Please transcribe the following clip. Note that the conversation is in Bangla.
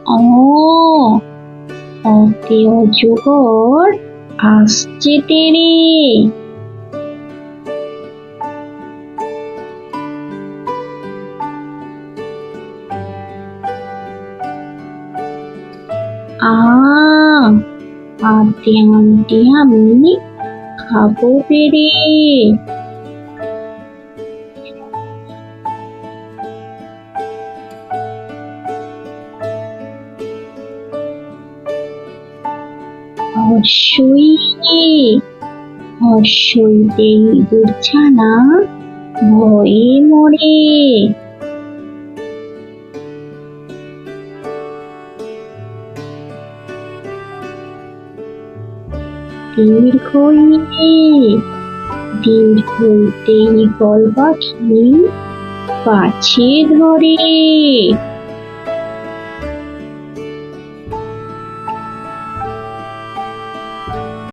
অ অতে অজগর আসছে তেরে। আ আনতে আনতে আমি খাবো পেরে। হর্ষই হর্ষইতে ইঁদুর ছানা ভয়ে মরে। দীর্ঘই দীর্ঘইতে ঈগল পাখি পাছে ধরে।